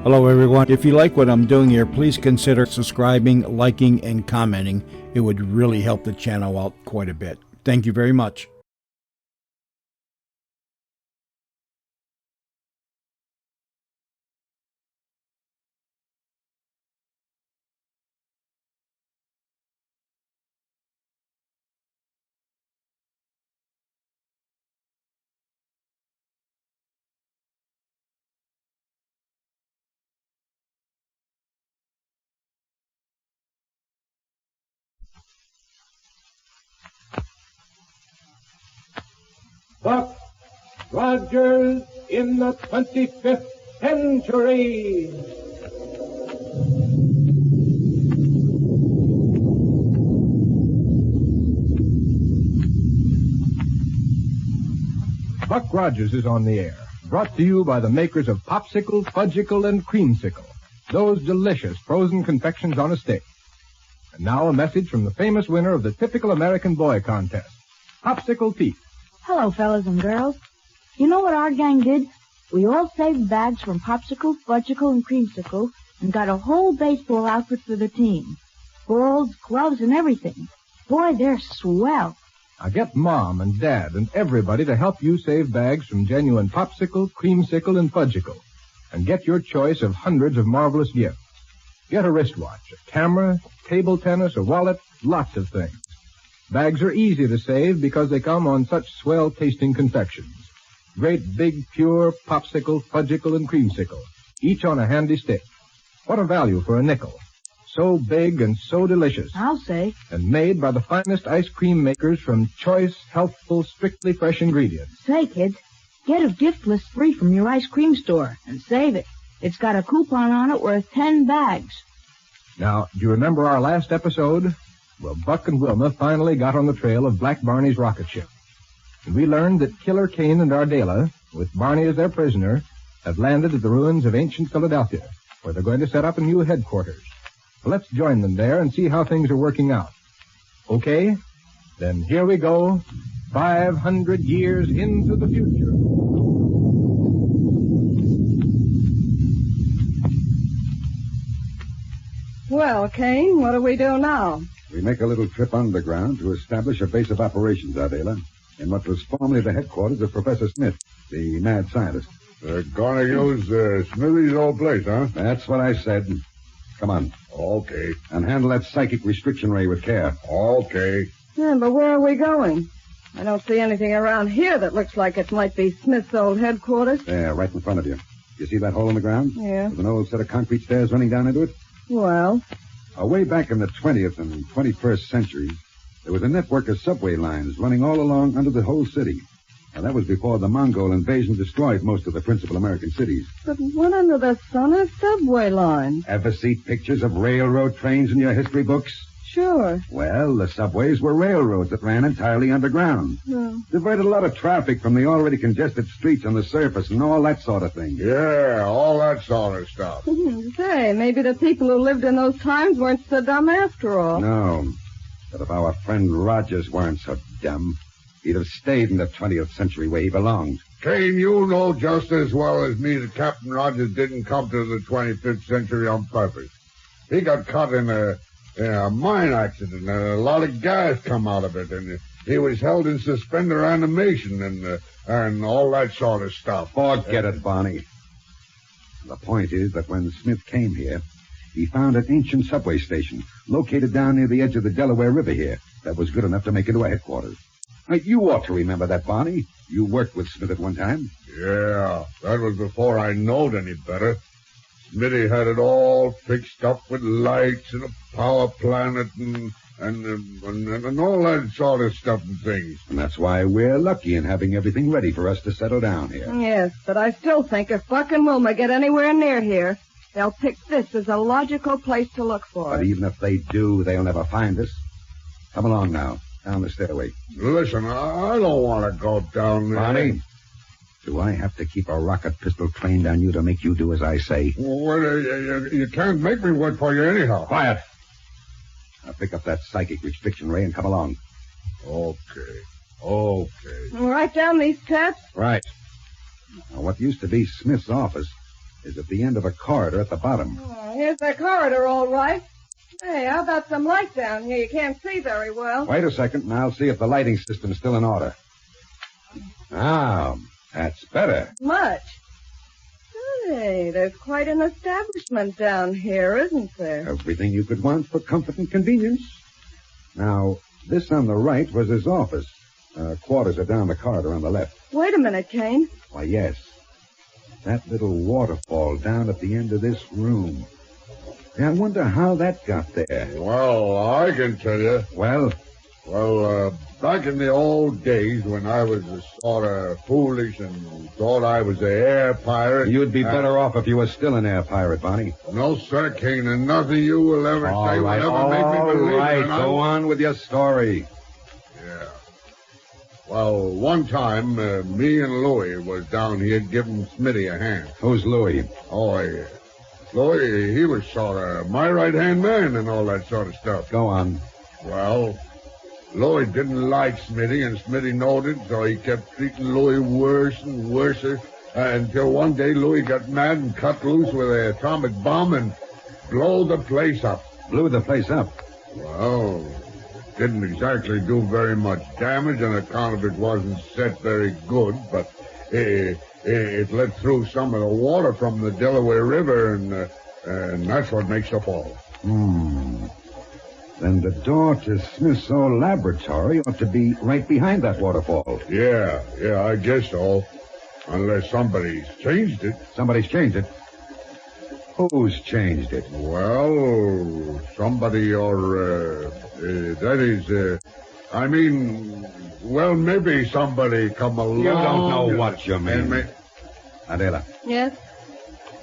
Hello, everyone. If you like what I'm doing here, please consider subscribing, liking, and commenting. It would really help the channel out quite a bit. Thank you very much. Buck Rogers in the 25th century. Buck Rogers is on the air, brought to you by the makers of Popsicle, Fudgicle, and Creamsicle, those delicious frozen confections on a stick. And now a message from the famous winner of the Typical American Boy contest, Popsicle Pete. Hello, fellas and girls. You know what our gang did? We all saved bags from Popsicle, Fudgicle, and Creamsicle and got a whole baseball outfit for the team. Balls, gloves, and everything. Boy, they're swell. Now get Mom and Dad and everybody to help you save bags from genuine Popsicle, Creamsicle, and Fudgicle. And get your choice of hundreds of marvelous gifts. Get a wristwatch, a camera, table tennis, a wallet, lots of things. Bags are easy to save because they come on such swell-tasting confections. Great big, pure Popsicle, Fudgicle, and Creamsicle, each on a handy stick. What a value for a nickel. So big and so delicious. I'll say. And made by the finest ice cream makers from choice, healthful, strictly fresh ingredients. Say, kids, get a gift list free from your ice cream store and save it. It's got a coupon on it worth 10 bags. Now, do you remember our last episode? Well, Buck and Wilma finally got on the trail of Black Barney's rocket ship. And we learned that Killer Kane and Ardela, with Barney as their prisoner, have landed at the ruins of ancient Philadelphia, where they're going to set up a new headquarters. Well, let's join them there and see how things are working out. Okay? Then here we go, 500 years into the future. Well, Kane, what do we do now? We make a little trip underground to establish a base of operations, Ardela, in what was formerly the headquarters of Professor Smith, the mad scientist. They're gonna use Smithy's old place, huh? That's what I said. Come on. Okay. And handle that psychic restriction ray with care. Okay. Yeah, but where are we going? I don't see anything around here that looks like it might be Smith's old headquarters. There, right in front of you. You see that hole in the ground? Yeah. With an old set of concrete stairs running down into it? Well? Way back in the 20th and 21st centuries, there was a network of subway lines running all along under the whole city. Now, that was before the Mongol invasion destroyed most of the principal American cities. But what under the sun are subway lines? Ever see pictures of railroad trains in your history books? Sure. Well, the subways were railroads that ran entirely underground. Oh. Diverted a lot of traffic from the already congested streets on the surface and all that sort of thing. Yeah, all that sort of stuff. Say, maybe the people who lived in those times weren't so dumb after all. No. But if our friend Rogers weren't so dumb, he'd have stayed in the 20th century where he belonged. Kane, you know just as well as me that Captain Rogers didn't come to the 25th century on purpose. He got caught in a mine accident, and a lot of gas come out of it, and he was held in suspender animation and all that sort of stuff. Forget it, Barney. The point is that when Smith came here, he found an ancient subway station located down near the edge of the Delaware River here that was good enough to make into a headquarters. Now, you ought to remember that, Barney. You worked with Smith at one time. Yeah, that was before I knowed any better. Smitty had it all fixed up with lights and a power planet and all that sort of stuff and things. And that's why we're lucky in having everything ready for us to settle down here. Yes, but I still think if Buck and Wilma get anywhere near here, they'll pick this as a logical place to look for. But even if they do, they'll never find us. Come along now, down the stairway. Listen, I don't want to go down there. Barney, do I have to keep a rocket pistol trained on you to make you do as I say? Well, you can't make me work for you anyhow. Quiet. Now pick up that psychic restriction ray and come along. Okay. Right down these steps? Right. Now, what used to be Smith's office is at the end of a corridor at the bottom. Oh, here's the corridor, all right. Hey, how about some light down here? You can't see very well. Wait a second, and I'll see if the lighting system's still in order. Now, that's better. Much. Hey, there's quite an establishment down here, isn't there? Everything you could want for comfort and convenience. Now, this on the right was his office. Quarters are down the corridor on the left. Wait a minute, Kane. Why, yes. That little waterfall down at the end of this room. Yeah, I wonder how that got there. Well, I can tell you. Well, Back in the old days when I was sort of foolish and thought I was an air pirate... You'd be better off if you were still an air pirate, Barney. No, sir, Kane, and nothing you will ever say will ever make me believe it. All right, go on with your story. Yeah. Well, one time, me and Louie was down here giving Smitty a hand. Who's Louie? Oh, yeah. Louie, he was sort of my right-hand man and all that sort of stuff. Go on. Well... Louie didn't like Smitty, and Smitty noted, so he kept treating Louie worse and worse, until one day Louie got mad and cut loose with an atomic bomb and blew the place up. Blew the place up? Well, didn't exactly do very much damage on account of it wasn't set very good, but it let through some of the water from the Delaware River, and that's what makes the fall. Then the door to Smith's old laboratory ought to be right behind that waterfall. Yeah, I guess so. Unless somebody's changed it. Somebody's changed it? Who's changed it? Well, somebody maybe somebody come along. You don't know what you mean. Adela. Yes?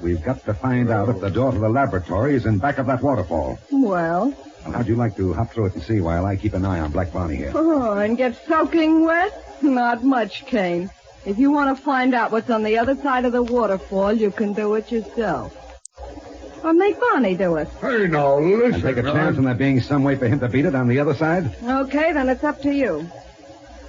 We've got to find out if the door to the laboratory is in back of that waterfall. Well... How'd you like to hop through it and see while I keep an eye on Black Barney here? Oh, and get soaking wet? Not much, Kane. If you want to find out what's on the other side of the waterfall, you can do it yourself. Or make Barney do it. Hey, now, listen. And take a chance on there being some way for him to beat it on the other side? Okay, then it's up to you.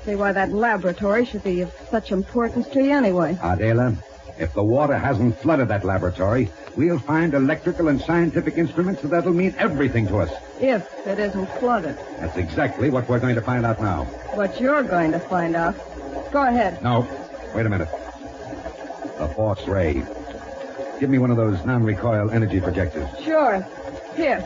See why that laboratory should be of such importance to you anyway. Adela, if the water hasn't flooded that laboratory, we'll find electrical and scientific instruments that'll mean everything to us. If it isn't flooded. That's exactly what we're going to find out now. What you're going to find out. Go ahead. No. Wait a minute. The force ray. Give me one of those non-recoil energy projectors. Sure. Here.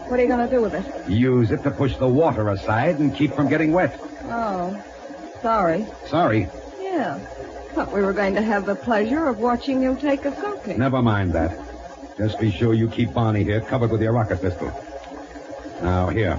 What are you going to do with it? Use it to push the water aside and keep from getting wet. Oh. Sorry. Sorry? Yeah. Thought we were going to have the pleasure of watching you take a soaking. Never mind that. Just be sure you keep Barney here covered with your rocket pistol. Now, here.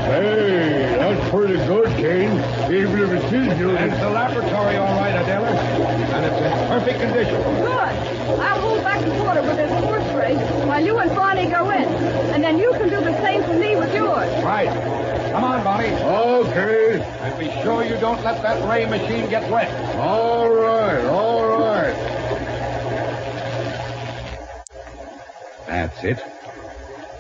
Hey, that's pretty good, Kane. Even if it's his unit. It's the laboratory, all right, Adela. And it's in perfect condition. Good. I'll hold back the water with this force ray while you and Barney go in. And then you can do the same for me with yours. Right. Come on, Barney. Okay. And be sure you don't let that ray machine get wet. All right. That's it.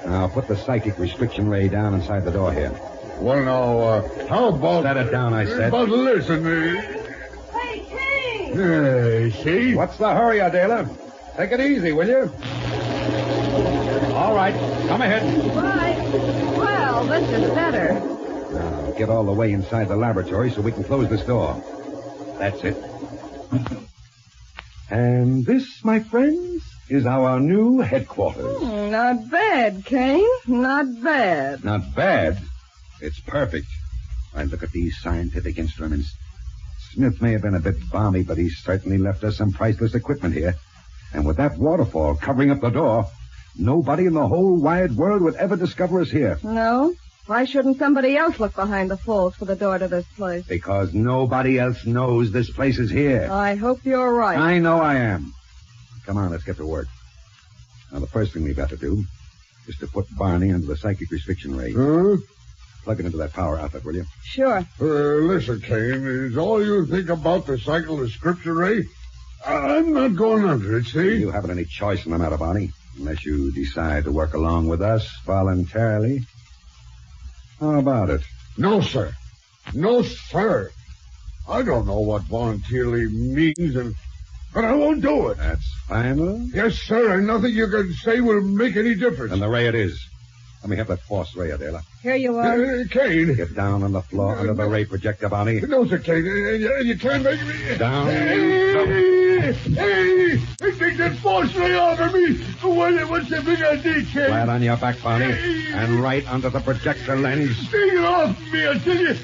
Now put the psychic restriction ray down inside the door here. Well, now, how about... Set it down, I said. But listen... Hey, King! See? What's the hurry, Adela? Take it easy, will you? All right. Come ahead. Right. Well, this is better. Now, get all the way inside the laboratory so we can close this door. That's it. And this, my friends, is our new headquarters. Not bad, Kane. Not bad. Not bad. It's perfect. I look at these scientific instruments. Smith may have been a bit balmy, but he certainly left us some priceless equipment here. And with that waterfall covering up the door, nobody in the whole wide world would ever discover us here. No? Why shouldn't somebody else look behind the falls for the door to this place? Because nobody else knows this place is here. I hope you're right. I know I am. Come on, let's get to work. Now, the first thing we've got to do is to put Barney under the psychic restriction ray. Huh? Plug it into that power outlet, will you? Sure. Listen, Kane, is all you think about the cycle of scripture ray? I'm not going under it, see? You haven't any choice in the matter, Barney, unless you decide to work along with us voluntarily. How about it? No, sir. No, sir. I don't know what voluntarily means, but I won't do it. That's final? Yes, sir, and nothing you can say will make any difference. And the ray it is. Let me have that force ray, Adela. Here you are. Kane. Get down on the floor under the ray projector, Bonnie. No, sir, Kane. You can't make me... Down. Hey! Take that force ray off of me! What's the big idea, Kane? Flat on your back, Bonnie. And right under the projector lens. Take it off me, I tell you.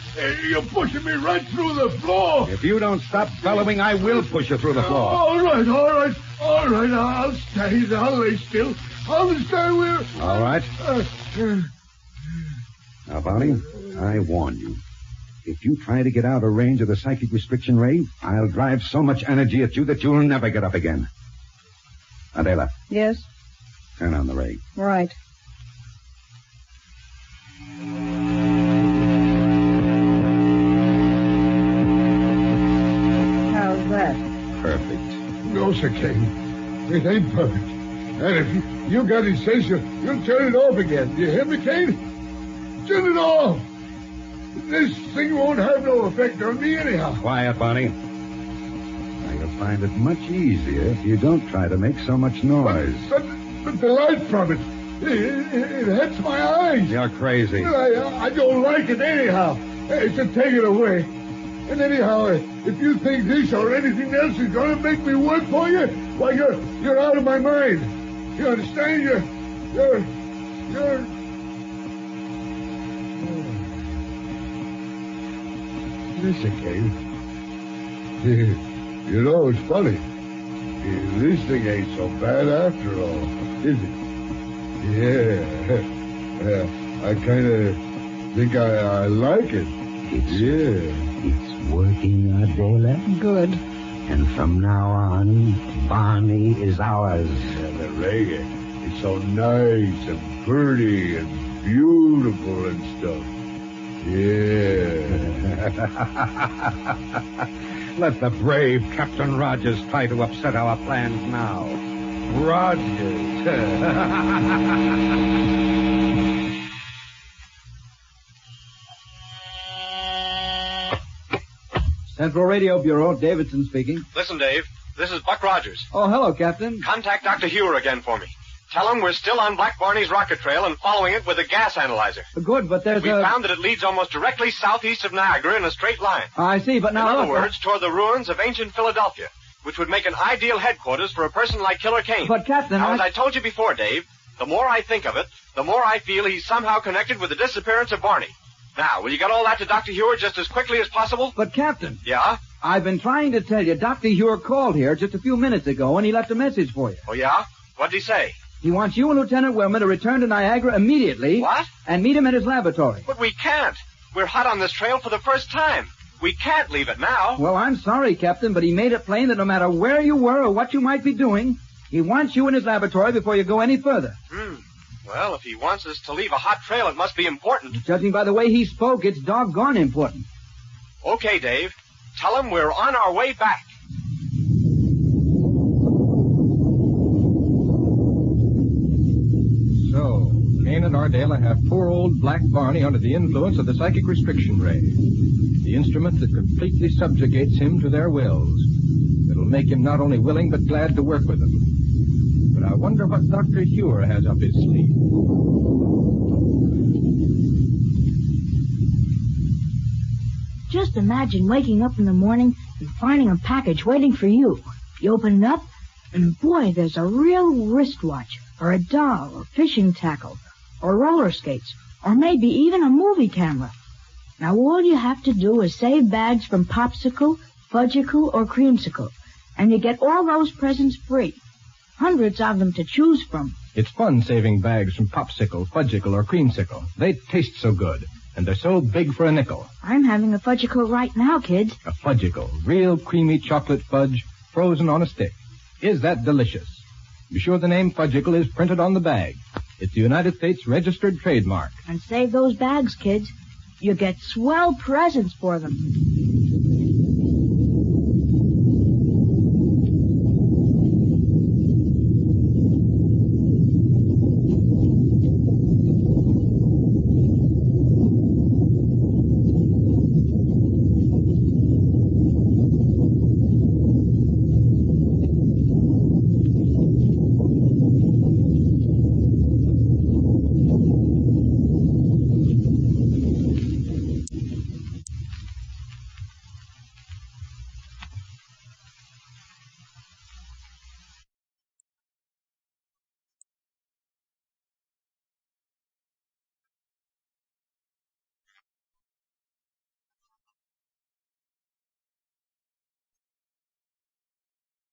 You're pushing me right through the floor. If you don't stop bellowing, I will push you through the floor. All right. I'll stay. I'll lay still. I'll stay where... All right. Now, Bonnie, I warn you. If you try to get out of range of the psychic restriction ray, I'll drive so much energy at you that you'll never get up again. Adela, Yes? turn on the ray. Right. How's that? Perfect. No, sir, Kane. It ain't perfect. And if you got any sense, you'll turn it off again. You hear me, Kane? Turn it off. This thing won't have no effect on me anyhow. Quiet, Bonnie. Now, you'll find it much easier if you don't try to make so much noise. But the light from it hurts my eyes. You're crazy. I don't like it anyhow. So take it away. And anyhow, if you think this or anything else is going to make me work for you, why, you're out of my mind. You understand? You're... Listen, Kate. You know, it's funny. This thing ain't so bad after all, is it? Yeah. I kind of think I like it. It's working, Adela. Good. And from now on, Barney is ours. And the reggae is so nice and pretty and beautiful and stuff. Yeah. Let the brave Captain Rogers try to upset our plans now. Rogers. Central Radio Bureau, Davidson speaking. Listen, Dave. This is Buck Rogers. Oh, hello, Captain. Contact Dr. Hewer again for me. Tell him we're still on Black Barney's rocket trail and following it with a gas analyzer. Good, but there's We found that it leads almost directly southeast of Niagara in a straight line. I see, but now... In other words, toward the ruins of ancient Philadelphia, which would make an ideal headquarters for a person like Killer Kane. But, Captain, Now, as I told you before, Dave, the more I think of it, the more I feel he's somehow connected with the disappearance of Barney. Now, will you get all that to Dr. Hewer just as quickly as possible? But, Captain... Yeah? I've been trying to tell you, Dr. Hewer called here just a few minutes ago, and he left a message for you. Oh, yeah? What'd he say? He wants you and Lieutenant Wilmer to return to Niagara immediately. What? And meet him at his laboratory. But we can't. We're hot on this trail for the first time. We can't leave it now. Well, I'm sorry, Captain, but he made it plain that no matter where you were or what you might be doing, he wants you in his laboratory before you go any further. Well, if he wants us to leave a hot trail, it must be important. Judging by the way he spoke, it's doggone important. Okay, Dave. Tell him we're on our way back. So, Kane and Ardela have poor old Black Barney under the influence of the psychic restriction ray. The instrument that completely subjugates him to their wills. It'll make him not only willing but glad to work with them. But I wonder what Dr. Hewer has up his sleeve. Just imagine waking up in the morning and finding a package waiting for you. You open it up, and boy, there's a real wristwatch, or a doll, or fishing tackle, or roller skates, or maybe even a movie camera. Now all you have to do is save bags from Popsicle, Fudgicle, or Creamsicle, and you get all those presents free. Hundreds of them to choose from. It's fun saving bags from Popsicle, Fudgicle, or Creamsicle. They taste so good, and they're so big for a nickel. I'm having a Fudgicle right now, kids. A Fudgicle, real creamy chocolate fudge, frozen on a stick. Is that delicious? Be sure the name Fudgicle is printed on the bag. It's the United States registered trademark. And save those bags, kids. You get swell presents for them.